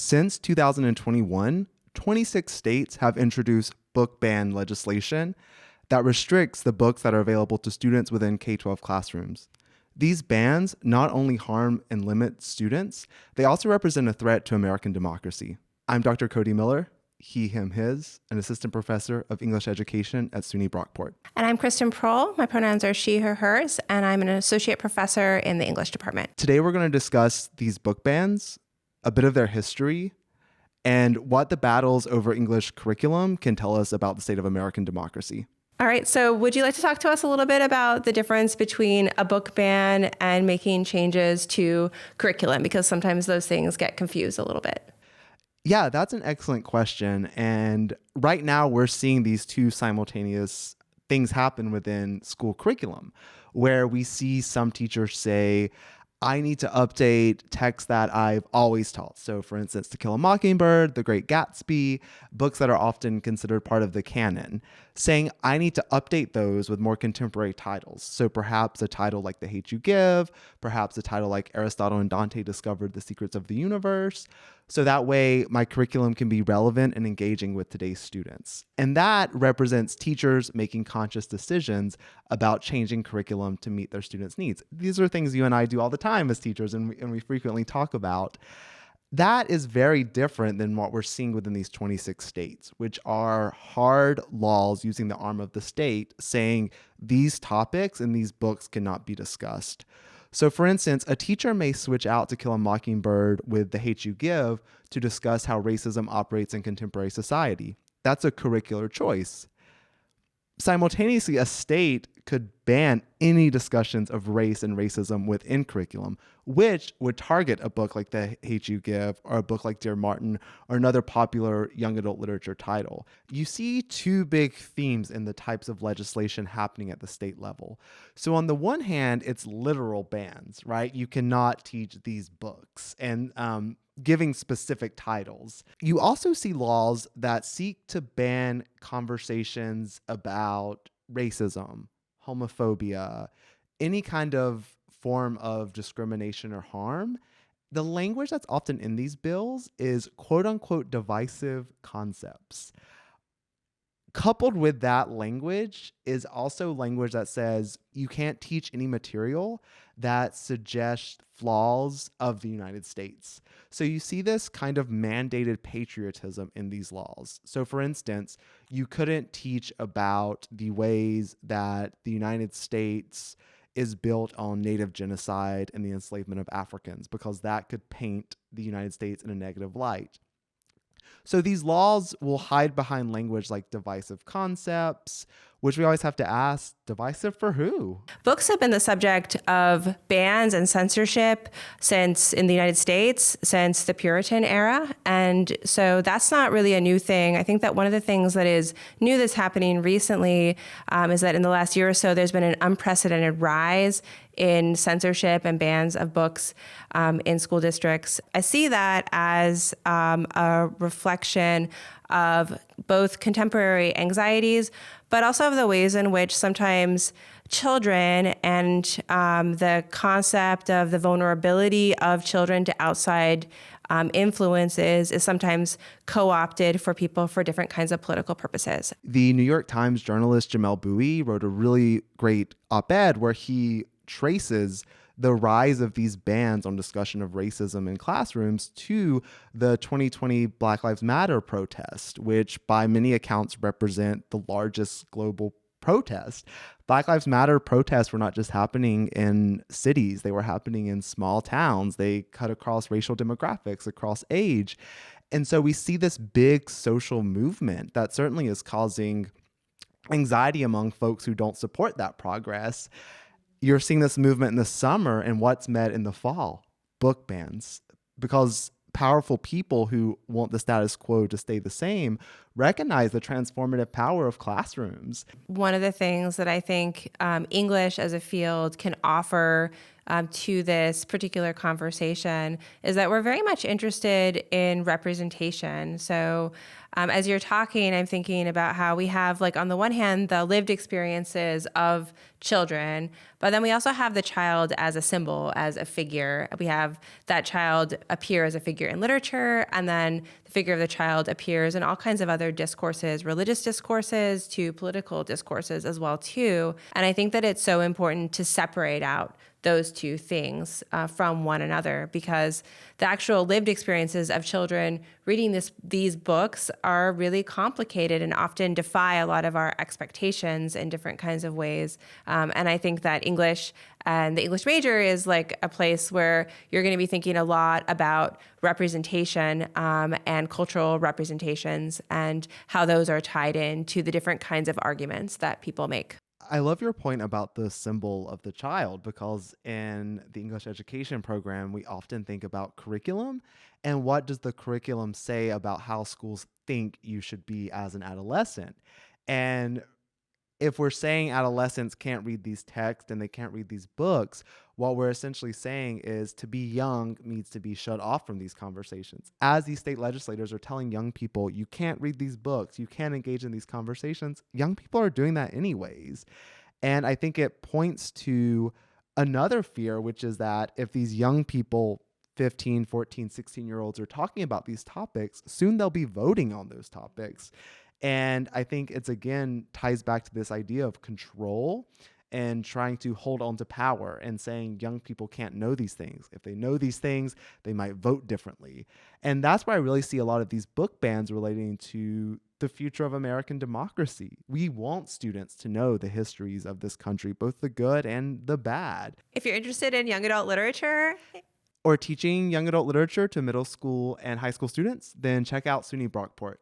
Since 2021, 26 states have introduced book ban legislation that restricts the books that are available to students within K-12 classrooms. These bans not only harm and limit students, they also represent a threat to American democracy. I'm Dr. Cody Miller, he, him, his, an assistant professor of English education at SUNY Brockport. And I'm Kristen Prohl. My pronouns are she, her, hers, and I'm an associate professor in the English department. Today we're going to discuss these book bans, a bit of their history, and what the battles over English curriculum can tell us about the state of American democracy. All right, so would you like to talk to us a little bit about the difference between a book ban and making changes to curriculum? Because sometimes those things get confused a little bit. Yeah, that's an excellent question. And right now we're seeing these two simultaneous things happen within school curriculum, where we see some teachers say, I need to update texts that I've always taught. So for instance, To Kill a Mockingbird, The Great Gatsby, books that are often considered part of the canon, saying I need to update those with more contemporary titles. So perhaps a title like The Hate You Give, perhaps a title like Aristotle and Dante Discovered the Secrets of the Universe. So that way my curriculum can be relevant and engaging with today's students. And that represents teachers making conscious decisions about changing curriculum to meet their students' needs. These are things you and I do all the time as teachers and we frequently talk about. That is very different than what we're seeing within these 26 states, which are hard laws using the arm of the state saying these topics and these books cannot be discussed. So for instance, a teacher may switch out To Kill a Mockingbird with The Hate You Give to discuss how racism operates in contemporary society. That's a curricular choice. Simultaneously, a state could ban any discussions of race and racism within curriculum, which would target a book like The Hate You Give or a book like Dear Martin or another popular young adult literature title. You see two big themes in the types of legislation happening at the state level. So on the one hand, it's literal bans, right? You cannot teach these books and giving specific titles. You also see laws that seek to ban conversations about racism, homophobia, any kind of form of discrimination or harm. The language that's often in these bills is quote unquote divisive concepts. Coupled with that language is also language that says you can't teach any material that suggests flaws of the United States. So you see this kind of mandated patriotism in these laws. So for instance, you couldn't teach about the ways that the United States is built on native genocide and the enslavement of Africans, because that could paint the United States in a negative light. So these laws will hide behind language like divisive concepts, which we always have to ask, divisive for who? Books have been the subject of bans and censorship in the United States since the Puritan era. And so that's not really a new thing. I think that one of the things that is new that's happening recently is that in the last year or so, there's been an unprecedented rise in censorship and bans of books in school districts. I see that as a reflection of both contemporary anxieties, but also of the ways in which sometimes children and the concept of the vulnerability of children to outside influences is sometimes co-opted for people for different kinds of political purposes. The New York Times journalist Jamel Bouie wrote a really great op-ed where he traces the rise of these bans on discussion of racism in classrooms to the 2020 Black Lives Matter protest, which by many accounts represent the largest global protest. Black Lives Matter protests were not just happening in cities, they were happening in small towns. They cut across racial demographics, across age. And so we see this big social movement that certainly is causing anxiety among folks who don't support that progress. You're seeing this movement in the summer, and what's met in the fall? Book bans. Because powerful people who want the status quo to stay the same recognize the transformative power of classrooms. One of the things that I think English as a field can offer to this particular conversation is that we're very much interested in representation. So as you're talking, I'm thinking about how we have, like, on the one hand, the lived experiences of children, but then we also have the child as a symbol, as a figure. We have that child appear as a figure in literature, and then the figure of the child appears in all kinds of other discourses, religious discourses to political discourses as well, too. And I think that it's so important to separate out those two things from one another, because the actual lived experiences of children reading these books are really complicated and often defy a lot of our expectations in different kinds of ways. And I think that English and the English major is like a place where you're going to be thinking a lot about representation and cultural representations and how those are tied in to the different kinds of arguments that people make. I love your point about the symbol of the child, because in the English education program, we often think about curriculum and what does the curriculum say about how schools think you should be as an adolescent. And if we're saying adolescents can't read these texts and they can't read these books, what we're essentially saying is to be young means to be shut off from these conversations. As these state legislators are telling young people, you can't read these books, you can't engage in these conversations, young people are doing that anyways. And I think it points to another fear, which is that if these young people, 15, 14, 16-year-olds are talking about these topics, soon they'll be voting on those topics. And I think it's, again, ties back to this idea of control and trying to hold on to power and saying young people can't know these things. If they know these things, they might vote differently. And that's where I really see a lot of these book bans relating to the future of American democracy. We want students to know the histories of this country, both the good and the bad. If you're interested in young adult literature, or teaching young adult literature to middle school and high school students, then check out SUNY Brockport.